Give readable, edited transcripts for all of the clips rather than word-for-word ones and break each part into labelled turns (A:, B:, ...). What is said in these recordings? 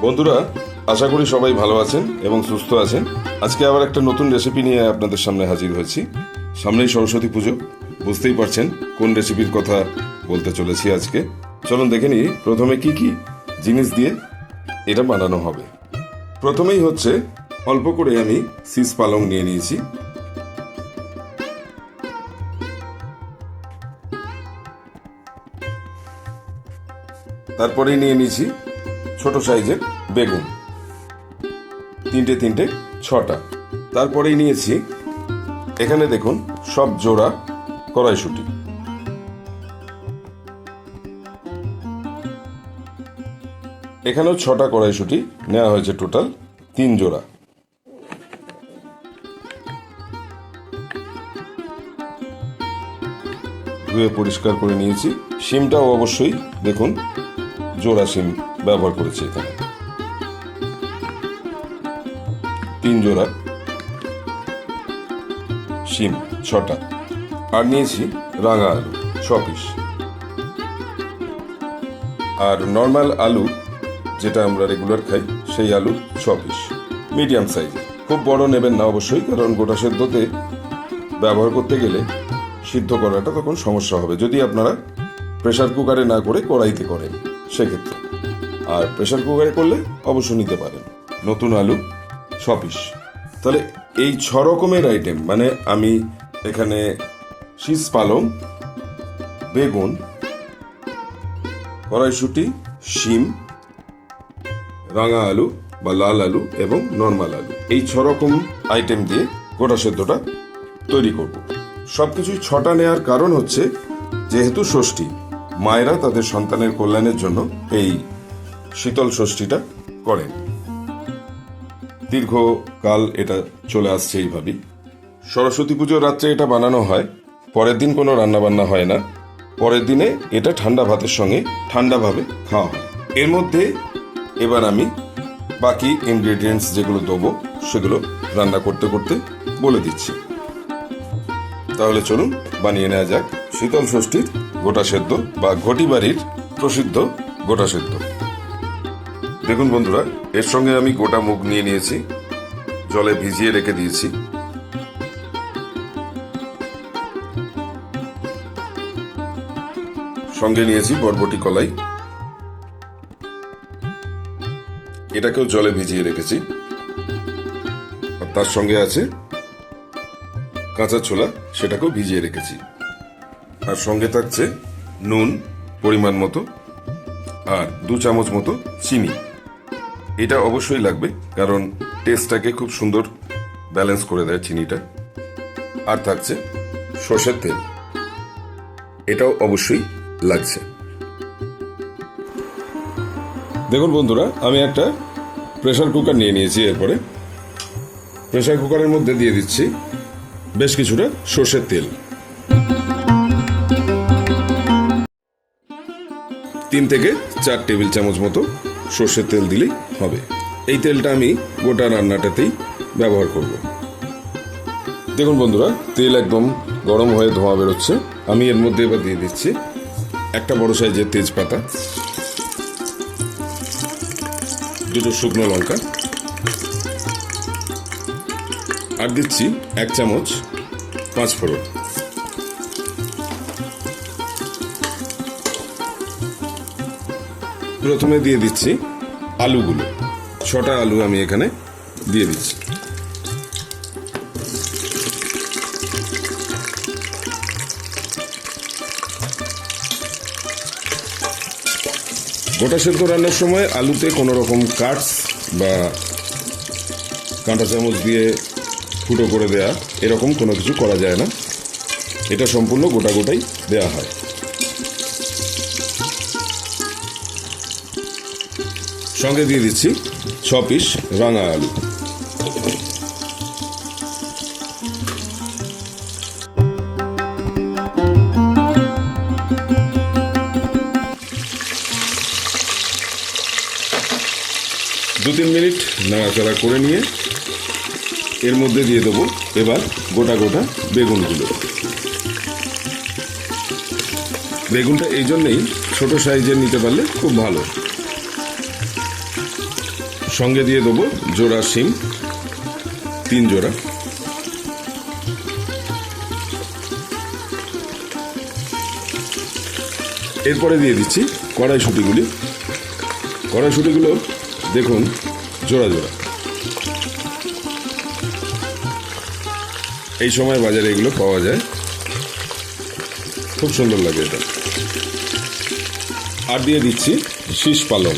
A: বন্ধুরা, আশা করি সবাই ভালো আছেন এবং সুস্থ আছেন। আজকে আবার একটা নতুন রেসিপি নিয়ে আপনাদের সামনে হাজির হয়েছি। সামনেই সরস্বতী পুজো, বুঝতেই পারছেন কোন রেসিপির কথা বলতে চলেছি আজকে। চলুন দেখে নিই প্রথমে কি কি জিনিস দিয়ে এটা বানানো হবে। প্রথমেই হচ্ছে অল্প করে আমি শীষ পালং নিয়ে নিয়েছি। তারপরে নিয়ে নিয়েছি ছোট সাইজের বেগুন, তিনটে 6টা। তারপরেই নিয়েছি এখানে দেখুন সব জোড়া কড়াইশুঁটি। এখানেও 6টা কড়াইশুঁটি নেওয়া হয়েছে, টোটাল 3 জোড়া। ধুয়ে পরিষ্কার করে নিয়েছি। শিমটাও অবশ্যই দেখুন জোড়া শিম ব্যবহার করেছি এখানে, 3 জোড়া শিম 6টা। আর নিয়েছি রাঙা আলু 6 পিস। আর নর্মাল আলু যেটা আমরা রেগুলার খাই সেই আলু 6 পিস, মিডিয়াম সাইজের। খুব বড় নেবেন না অবশ্যই, কারণ গোটা সেদ্ধতে ব্যবহার করতে গেলে সিদ্ধ করাটা তখন সমস্যা হবে, যদি আপনারা প্রেসার কুকারে না করে কড়াইতে করেন সেক্ষেত্রে। আর প্রেসার কুকারে করলে অবশ্যই নিতে পারেন। নতুন আলু 6 পিস। তাহলে এই 6 রকমের আইটেম, মানে আমি এখানে শীষ পালং, বেগুন, কড়াইশুঁটি, শিম, রাঙা আলু বা লাল আলু এবং নর্মাল আলু, এই 6 রকম আইটেম দিয়ে গোটা সেদ্ধটা তৈরি করব। সবকিছুই 6টা নেওয়ার কারণ হচ্ছে, যেহেতু ষষ্ঠী, মায়েরা তাদের সন্তানের কল্যাণের জন্য এই শীতল ষষ্ঠীটা করেন। দীর্ঘকাল এটা চলে আসছে এইভাবেই। সরস্বতী পুজোর রাত্রে এটা বানানো হয়, পরের দিন কোনো রান্নাবান্না হয় না। পরের দিনে এটা ঠান্ডা ভাতের সঙ্গে ঠান্ডাভাবে খাওয়া হয়। এর মধ্যে এবার আমি বাকি ইনগ্রেডিয়েন্টস যেগুলো দেবো সেগুলো রান্না করতে করতে বলে দিচ্ছি। তাহলে চলুন বানিয়ে নেওয়া যাক শীতল ষষ্ঠীর গোটা সেদ্ধ বা ঘটি বাড়ির প্রসিদ্ধ গোটা সেদ্ধ। দেখুন বন্ধুরা, এর সঙ্গে আমি গোটা মুগ নিয়ে নিয়েছি, জলে ভিজিয়ে রেখে দিয়েছি। সঙ্গে নিয়েছি বরবটি কলাই, এটাকেও জলে ভিজিয়ে রেখেছি। আর তার সঙ্গে আছে কাঁচা ছোলা, সেটাকেও ভিজিয়ে রেখেছি। আর সঙ্গে থাকছে নুন পরিমাণ মতো, আর 2 চামচ মতো চিনি। এটা অবশ্যই লাগবে, কারণ টেস্টটাকে খুব সুন্দর ব্যালেন্স করে দেয় চিনিটা। আর থাকছে সর্ষের তেল, এটাও অবশ্যই লাগছে। দেখুন বন্ধুরা, আমি একটা প্রেসার কুকার নিয়ে নিয়েছি। এরপরে প্রেসার কুকারের মধ্যে দিয়ে দিচ্ছি বেশ কিছুটা সর্ষের তেল, 3 থেকে 4 টেবিল চামচ মতো সর্ষের তেল দিলেই হবে। এই তেলটা আমি গোটা রান্নাটাতেই ব্যবহার করব। দেখুন বন্ধুরা, তেল একদম গরম হয়ে ধোঁয়া বেরোচ্ছে। আমি এর মধ্যে এবার দিয়ে দিচ্ছি একটা বড় সাইজের তেজপাতা, 2টো শুকনো লঙ্কা, আর দিচ্ছি 1 চামচ 5 ফোড়ন। প্রথমে দিয়ে দিচ্ছি আলুগুলো, 6টা আলু আমি এখানে দিয়ে দিচ্ছি। গোটা সেদ্ধ রান্নার সময় আলুতে কোনো রকম কাটস বা কাঁটা চামচ দিয়ে ফুটো করে দেয়া, এরকম কোনো কিছু করা যায় না। এটা সম্পূর্ণ গোটাই দেয়া হয়। সঙ্গে দিয়ে দিচ্ছি 6 পিস রাঙা আলু। দু 3 মিনিট নাড়াচাড়া করে নিয়ে এর মধ্যে দিয়ে দেবো এবার গোটা বেগুনগুলো। বেগুনটা এই জন্যেই ছোট সাইজের নিতে পারলে খুব ভালো। সঙ্গে দিয়ে দেবো জোড়া শিম, 3 জোড়া। এরপরে দিয়ে দিচ্ছি কড়াইশুঁটিগুলি। কড়াইশুঁটিগুলো দেখুন জোড়া জোড়া। এই সময় বাজারে এগুলো পাওয়া যায়, খুব সুন্দর লাগে এটা। আর দিয়ে দিচ্ছি শীষ পালং।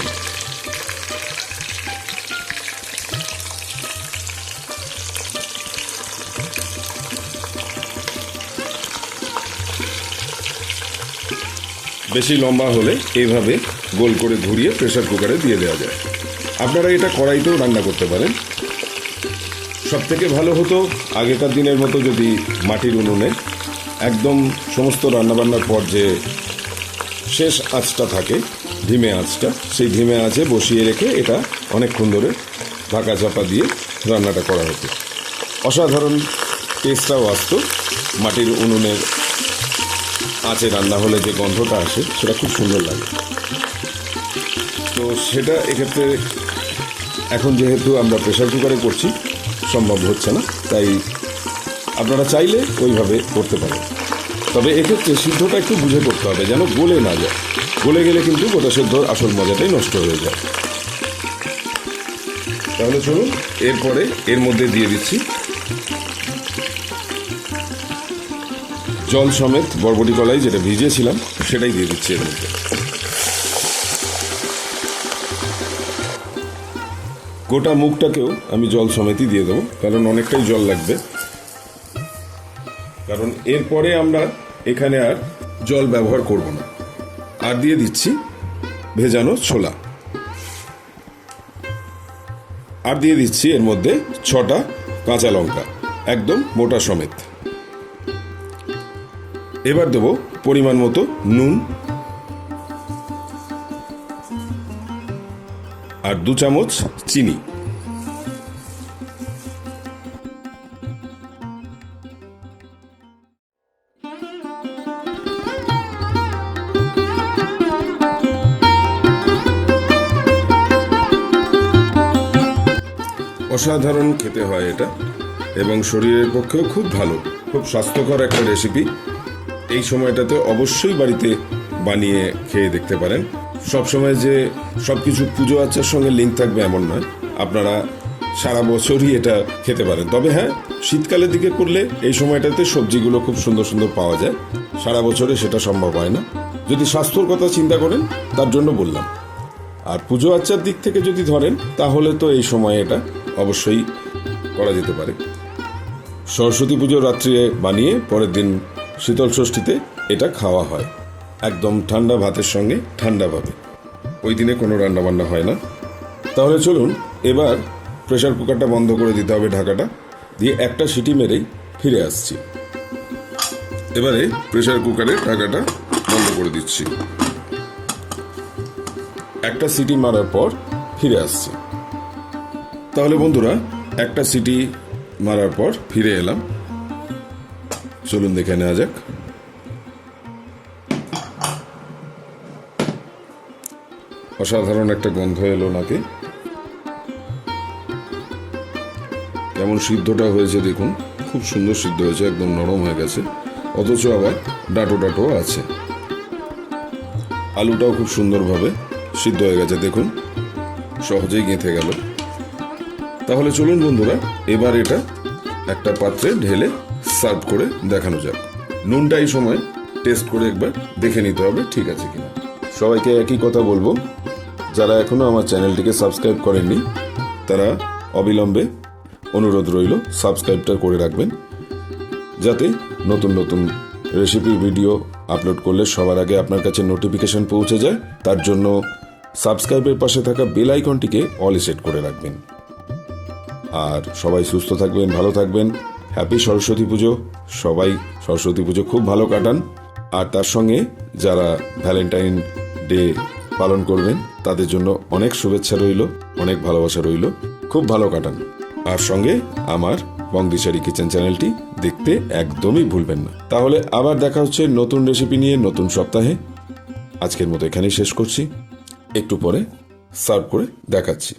A: বেশি লম্বা হলে এইভাবে গোল করে ঘুরিয়ে প্রেসার কুকারে দিয়ে দেওয়া যায়। আপনারা এটা কড়াইতেও রান্না করতে পারেন। সবথেকে ভালো হতো আগেকার দিনের মতো যদি মাটির উনুনে একদম সমস্ত রান্নাবান্নার পর যে শেষ আঁচটা থাকে, ধিমে আঁচটা, সেই ধিমে আঁচে বসিয়ে রেখে এটা অনেকক্ষণ ধরে ঢাকা চাপা দিয়ে রান্নাটা করা হতো। অসাধারণ টেস্টটাও আসতো। মাটির উনুনের আঁচে রান্না হলে যে গন্ধটা আসে সেটা খুব সুন্দর লাগে। তো সেটা এক্ষেত্রে এখন যেহেতু আমরা প্রেসার কুকারে করছি সম্ভব হচ্ছে না, তাই আপনারা চাইলে ওইভাবে করতে পারেন। তবে এক্ষেত্রে সিদ্ধটা একটু বুঝে করতে হবে, যেন গলে না যায়। গলে গেলে কিন্তু গোটা সেদ্ধর আসল মজাটাই নষ্ট হয়ে যায়। তাহলে চলুন এরপরে এর মধ্যে দিয়ে দিচ্ছি জল সমেত বরবটি কলাই, যেটা ভিজিয়েছিলাম সেটাই দিয়ে দিচ্ছি এর মধ্যে। গোটা মুখটাকেও আমি জল সমেতই দিয়ে দেবো, কারণ অনেকটাই জল লাগবে। কারণ এরপরে আমরা এখানে আর জল ব্যবহার করব না। আর দিয়ে দিচ্ছি ভেজানো ছোলা। আর দিয়ে দিচ্ছি এর মধ্যে 6টা কাঁচা লঙ্কা, একদম মোটা সমেত। এবার দেবো পরিমাণ মতো নুন আর 2 চামচ চিনি। অসাধারণ খেতে হয় এটা, এবং শরীরের পক্ষেও খুব ভালো, খুব স্বাস্থ্যকর একটা রেসিপি। এই সময়টাতে অবশ্যই বাড়িতে বানিয়ে খেয়ে দেখতে পারেন। সবসময় যে সব কিছু পুজো আচ্চার সঙ্গে লিঙ্ক থাকবে এমন নয়, আপনারা সারা বছরই এটা খেতে পারেন। তবে হ্যাঁ, শীতকালের দিকে করলে এই সময়টাতে সবজিগুলো খুব সুন্দর সুন্দর পাওয়া যায়। সারা বছরে সেটা সম্ভব হয় না। যদি স্বাস্থ্যর কথা চিন্তা করেন তার জন্য বললাম। আর পুজো আচ্চার দিক থেকে যদি ধরেন তাহলে তো এই সময়ে এটা অবশ্যই করা যেতে পারে। সরস্বতী পুজোর রাত্রিরে বানিয়ে পরের দিন শীতল ষষ্ঠীতে এটা খাওয়া হয় একদম ঠান্ডা ভাতের সঙ্গে, ঠান্ডাভাবে। ওই দিনে কোনো রান্নাবান্না হয় না। তাহলে চলুন এবার প্রেসার কুকারটা বন্ধ করে দিতে হবে, ঢাকাটা দিয়ে একটা সিটি মেরেই ফিরে আসছি। এবারে প্রেসার কুকারের ঢাকাটা বন্ধ করে দিচ্ছি। একটা সিটি মারার পর ফিরে আসছি। তাহলে বন্ধুরা, একটা সিটি মারার পর ফিরে এলাম। চলুন দেখে নেওয়া যাক। অসাধারণ একটা গন্ধ এলো নাকি। কেমন সিদ্ধটা হয়েছে দেখুন, খুব সুন্দর সিদ্ধ হয়েছে, একদম নরম হয়ে গেছে, অথচ আবার ডাঁটো ডাঁটো আছে। আলুটাও খুব সুন্দরভাবে সিদ্ধ হয়ে গেছে, দেখুন সহজেই গেঁথে গেল। তাহলে চলুন বন্ধুরা, এবার এটা একটা পাত্রে ঢেলে সার্ভ করে দেখানো যাক। নুনটা এই সময় টেস্ট করে একবার দেখে নিতে হবে ঠিক আছে কিনা। সবাইকে একই কথা বলবো, যারা এখনো আমার চ্যানেলটিকে সাবস্ক্রাইব করেননি তারা অবিলম্বে অনুরোধ রইল সাবস্ক্রাইবটা করে রাখবেন, যাতে নতুন নতুন রেসিপির ভিডিও আপলোড করলে সবার আগে আপনার কাছে নোটিফিকেশন পৌঁছে যায়। তার জন্য সাবস্ক্রাইবের পাশে থাকা বেল আইকনটিকে অলে সেট করে রাখবেন। আর সবাই সুস্থ থাকবেন, ভালো থাকবেন। হ্যাপি সরস্বতী পুজো। সবাই সরস্বতী পুজো খুব ভালো কাটান। আর তার সঙ্গে যারা ভ্যালেন্টাইন ডে পালন করবেন তাদের জন্য অনেক শুভেচ্ছা রইল, অনেক ভালোবাসা রইল। খুব ভালো কাটান। আর সঙ্গে আমার বংদিশারি কিচেন চ্যানেলটি দেখতে একদমই ভুলবেন না। তাহলে আবার দেখা হচ্ছে নতুন রেসিপি নিয়ে নতুন সপ্তাহে। আজকের মতো এখানেই শেষ করছি। একটু পরে সার্ভ করে দেখাচ্ছি।